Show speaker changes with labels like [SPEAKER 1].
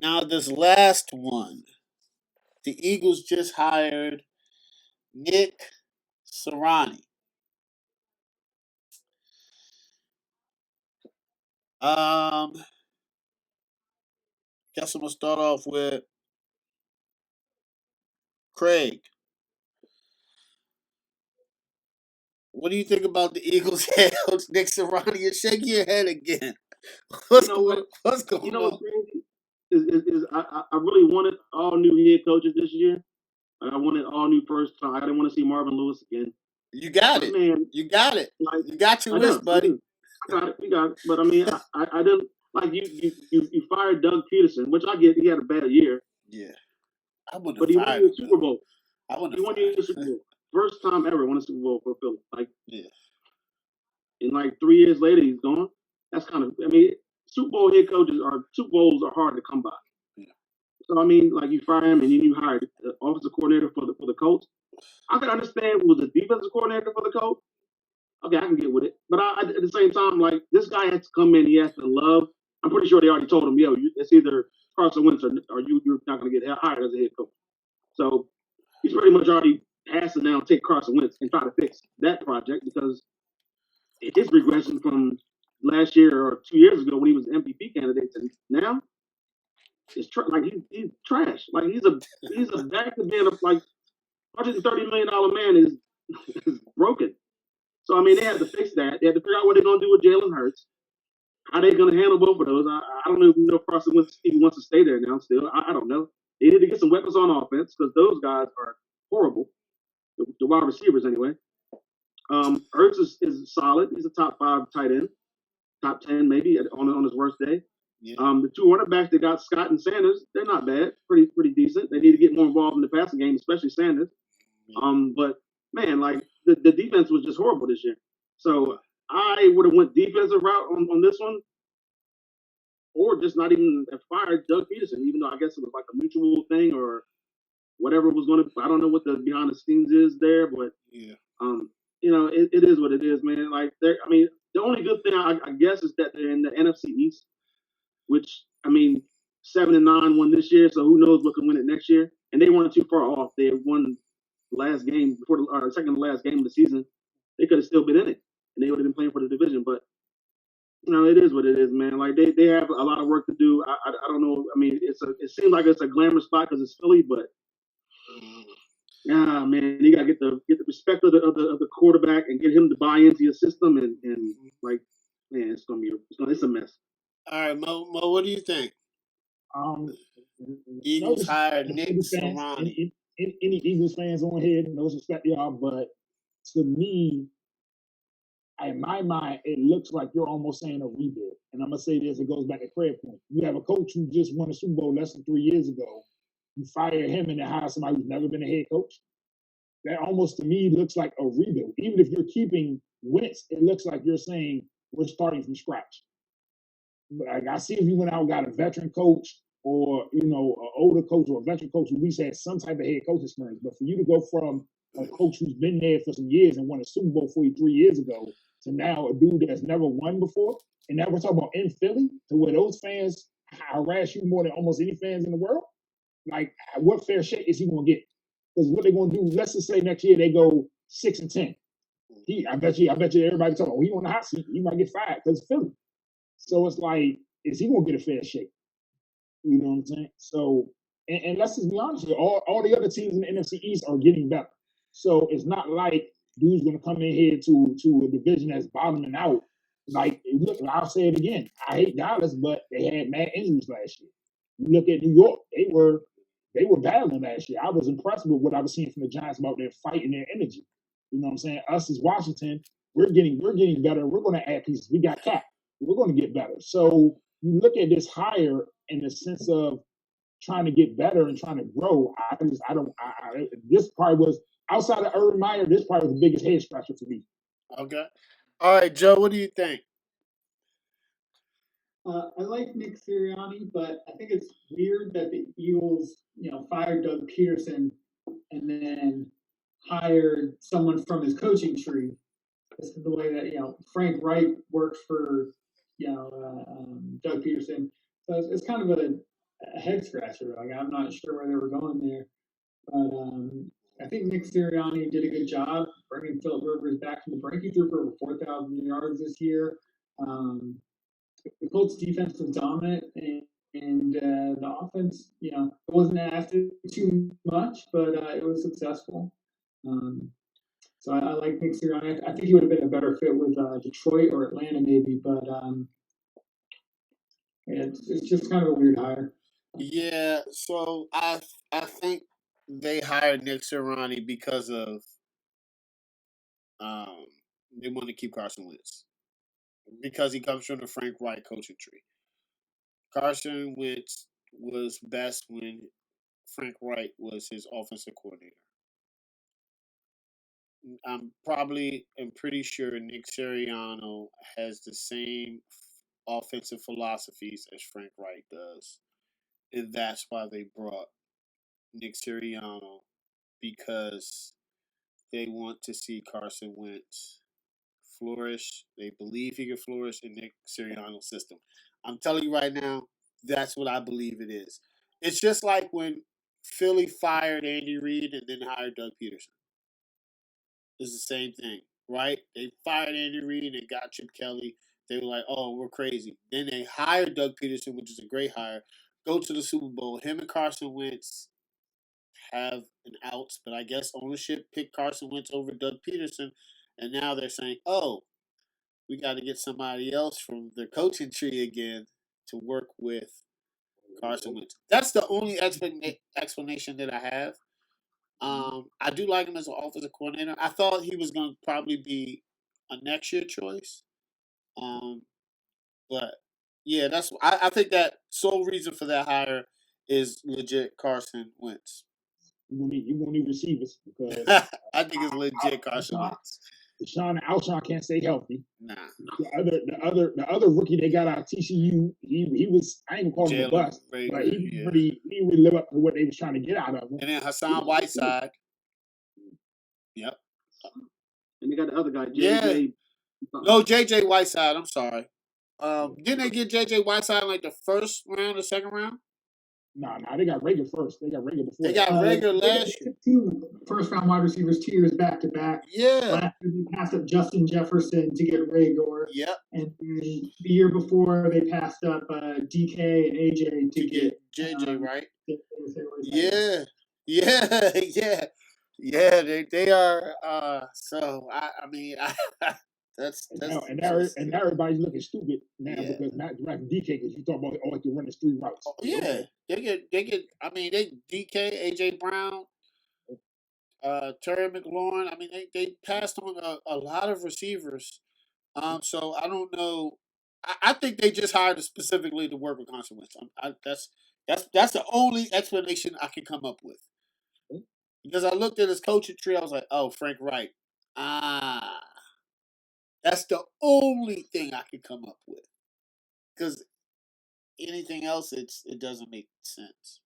[SPEAKER 1] Now, this last one, the Eagles just hired Nick Sirianni. Um, guess I'm gonna start off with Craig. What do you think about the Eagles head coach Nick Sirianni? You're shaking your head again.
[SPEAKER 2] You know what?
[SPEAKER 1] What's
[SPEAKER 2] You
[SPEAKER 1] going
[SPEAKER 2] know what's
[SPEAKER 1] on?
[SPEAKER 2] crazy is I really wanted all new head coaches this year. I wanted all new first time. I didn't want to see Marvin Lewis again.
[SPEAKER 1] You got
[SPEAKER 2] But
[SPEAKER 1] it.
[SPEAKER 2] man,
[SPEAKER 1] You got it.
[SPEAKER 2] like
[SPEAKER 1] You got your
[SPEAKER 2] I
[SPEAKER 1] wish,
[SPEAKER 2] do, I
[SPEAKER 1] buddy.
[SPEAKER 2] do. I got it, we got it. But I mean, I didn't like you fired Doug Peterson, which I get. He had a bad year,
[SPEAKER 1] Yeah, I wouldn't have
[SPEAKER 2] but he won
[SPEAKER 1] fired
[SPEAKER 2] you a
[SPEAKER 1] him
[SPEAKER 2] Super
[SPEAKER 1] though.
[SPEAKER 2] Bowl.
[SPEAKER 1] I wouldn't
[SPEAKER 2] He
[SPEAKER 1] have
[SPEAKER 2] won you
[SPEAKER 1] fired
[SPEAKER 2] a Super
[SPEAKER 1] him.
[SPEAKER 2] Bowl. First time ever won a Super Bowl for Philly. Like,
[SPEAKER 1] Yeah,
[SPEAKER 2] and like 3 years later, he's gone. That's kind of. I mean, Super Bowls are hard to come by.
[SPEAKER 1] yeah.
[SPEAKER 2] So I mean, like you fire him and then you hire the offensive coordinator for the Colts. I can understand with the defensive coordinator for the Colts. Okay, I can get with it. But at the same time, like this guy has to come in. He has to love. I'm pretty sure they already told him, yo, it's either Carson Wentz or you're not going to get hired as a head coach. So he's pretty much already has to now take Carson Wentz and try to fix that project because his regression from last year or 2 years ago when he was MVP candidate to now is like he's trash. Like he's a back to being a like $130 million man is broken. So I mean, they had to fix that. They had to figure out what they're gonna do with Jalen Hurts. How they gonna handle both of those? I don't even know if Carson Wentz even wants to stay there now. Still, I don't know. They need to get some weapons on offense because those guys are horrible. The wide receivers, anyway. Ertz is solid. He's a top 5 tight end, top 10 maybe on his worst day.
[SPEAKER 1] Yeah.
[SPEAKER 2] The 2 running backs they got, Scott and Sanders, they're not bad. Pretty decent. They need to get more involved in the passing game, especially Sanders. But man, like the defense was just horrible this year. So I would have went defensive route on this one, or just not even fired Doug Peterson, even though I guess it was like a mutual thing or whatever was going to. I don't know what the behind the scenes is there, but
[SPEAKER 1] Yeah.
[SPEAKER 2] it is what it is, man. Like I mean, the only good thing I guess is that they're in the NFC East, which I mean, 7-9 won this year, so who knows what can win it next year? And they weren't too far off. They won last game before second to last game of the season. They could have still been in it, and they would have been playing for the division. But it is what it is, man. Like they have a lot of work to do. I don't know. I mean, it seems like it's a glamorous spot because it's Philly, but yeah, man, you gotta get the respect of the quarterback and get him to buy into your system and like, man, it's a mess.
[SPEAKER 1] All right, Mo, what do you think?
[SPEAKER 3] Um, no
[SPEAKER 1] Eagles hired
[SPEAKER 3] disrespect to
[SPEAKER 1] Nick
[SPEAKER 3] Eagles fans.
[SPEAKER 1] Sirianni.
[SPEAKER 3] Any Eagles fans on here, no disrespect y'all, but to me, in my mind, it looks like you're almost saying a rebuild. And I'm gonna say this: it goes back to Craig point. You have a coach who just won a Super Bowl less than 3 years ago. You fire him and then hire somebody who's never been a head coach. That almost to me looks like a rebuild. Even if you're keeping Wentz, it looks like you're saying we're starting from scratch. Like I see if you went out and got a veteran coach or an older coach or a veteran coach who at least had some type of head coach experience. But for you to go from a coach who's been there for some years and won a Super Bowl for you 3 years ago to now a dude that's never won before, and now we're talking about in Philly, to where those fans harass you more than almost any fans in the world. Like, what fair shake is he going to get? Because what they're going to do, let's just say next year they go 6-10. I bet you everybody talking. Oh, he on the hot seat. He might get fired because it's Philly. So it's like, is he going to get a fair shake? You know what I'm saying? So, and let's just be honest here, all the other teams in the NFC East are getting better. So it's not like dude's going to come in here to a division that's bottoming out. Like, look, I'll say it again. I hate Dallas, but they had mad injuries last year. You look at New York; they were battling last year. I was impressed with what I was seeing from the Giants about their fight and their energy. You know what I'm saying? Us as Washington, we're getting better. We're going to add pieces. We got Cap. We're going to get better. So you look at this hire in the sense of trying to get better and trying to grow. This probably was outside of Urban Meyer. This probably was the biggest head scratcher for me.
[SPEAKER 1] Okay. All right, Joe, what do you think?
[SPEAKER 4] I like Nick Sirianni, but I think it's weird that the Eagles, fired Doug Peterson and then hired someone from his coaching tree. This is the way that Frank Wright works for Doug Peterson. So it's kind of a head scratcher. Like I'm not sure where they were going there, but I think Nick Sirianni did a good job bringing Philip Rivers back from the brink. He threw for over 4,000 yards this year. Um, the Colts defense was dominant, and the offense, it wasn't asked to too much, but it was successful. Um, so I like Nick Sirianni. I think he would have been a better fit with Detroit or Atlanta maybe, but it's just kind of a weird hire.
[SPEAKER 1] Yeah, so I think they hired Nick Sirianni because of um they want to keep Carson Wentz because he comes from the Frank Reich coaching tree. Carson Wentz was best when Frank Reich was his offensive coordinator. I'm pretty sure Nick Sirianni has the same offensive philosophies as Frank Reich does, and that's why they brought Nick Sirianni because they want to see Carson Wentz flourish. They believe he can flourish in Nick Sirianni's system. I'm telling you right now, that's what I believe it is. It's just like when Philly fired Andy Reid and then hired Doug Peterson. It's the same thing, right? They fired Andy Reid and got Chip Kelly. They were like, "Oh, we're crazy." Then they hired Doug Peterson, which is a great hire. Go to the Super Bowl. Him and Carson Wentz have an outs, but I guess ownership picked Carson Wentz over Doug Peterson, and now they're saying, "Oh, we got to get somebody else from the coaching tree again to work with Carson Wentz." That's the only explanation that I have. I do like him as an offensive coordinator. I thought he was going to probably be a next year choice. Um, but yeah, I think that sole reason for that hire is legit Carson Wentz.
[SPEAKER 3] You won't need receivers because
[SPEAKER 1] I think it's legit Carson Wentz.
[SPEAKER 3] Deshaun Alshon can't stay healthy.
[SPEAKER 1] Nah.
[SPEAKER 3] The other rookie they got out of TCU, he was, I ain't gonna call him a bust, but he didn't really live up to what they was trying to get out of him.
[SPEAKER 1] And then Hassan Whiteside. Yep.
[SPEAKER 2] And they got the other guy, JJ.
[SPEAKER 1] Yeah. No, JJ Whiteside. I'm sorry. Didn't they get JJ Whiteside in like the first round or second round?
[SPEAKER 3] No, they got Rager first. They got Rager before.
[SPEAKER 1] They got Rager last year.
[SPEAKER 4] 2 first-round wide receivers 2 years back to back.
[SPEAKER 1] Yeah.
[SPEAKER 4] Last year they passed up Justin Jefferson to get Rager.
[SPEAKER 1] Yep.
[SPEAKER 4] And the year before they passed up DK and AJ to get
[SPEAKER 1] JJ, right? Yeah. Yeah. They are. So I mean, that's
[SPEAKER 3] and now everybody's looking stupid now because not drafting DK because you talk about he can run his 3 routes.
[SPEAKER 1] Yeah, they get. I mean, they DK, AJ Brown, Terry McLaurin. I mean, they passed on a lot of receivers. So I don't know. I think they just hired specifically to work with Carson Wentz. That's the only explanation I can come up with. Because I looked at his coaching tree, I was like, oh, Frank Reich. That's the only thing I could come up with. Because anything else, it doesn't make sense.